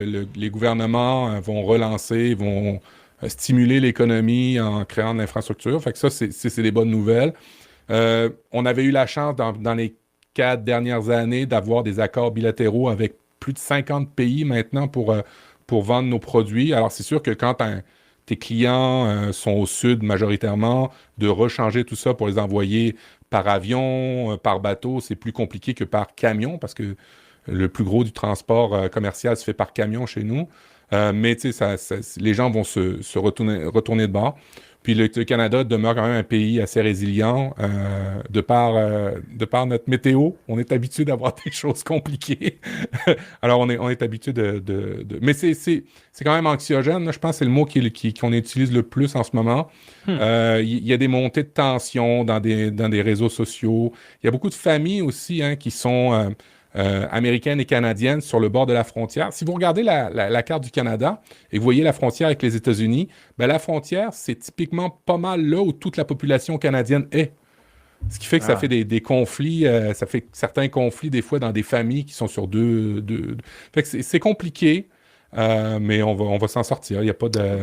Les gouvernements vont relancer, vont stimuler l'économie en créant de l'infrastructure. Fait que ça, c'est des bonnes nouvelles. On avait eu la chance dans les 4 dernières années d'avoir des accords bilatéraux avec plus de 50 pays maintenant pour vendre nos produits. Alors, c'est sûr que quand tes clients sont au sud majoritairement, de rechanger tout ça pour les envoyer par avion, par bateau, c'est plus compliqué que par camion parce que le plus gros du transport commercial se fait par camion chez nous. Mais tu sais, les gens vont se retourner de bord. Puis le Canada demeure quand même un pays assez résilient de par notre météo. On est habitué d'avoir des choses compliquées. Alors on est habitué Mais c'est quand même anxiogène, là. Je pense que c'est le mot qu'on utilise le plus en ce moment. Hmm. Il y a des montées de tension dans des réseaux sociaux. Il y a beaucoup de familles aussi hein, qui sont américaines et canadiennes sur le bord de la frontière. Si vous regardez la carte du Canada et que vous voyez la frontière avec les États-Unis, ben la frontière, c'est typiquement pas mal là où toute la population canadienne est. Ce qui fait que ça fait Ah. des conflits, ça fait certains conflits des fois dans des familles qui sont sur Fait que c'est compliqué, mais on va s'en sortir. Il n'y a pas de...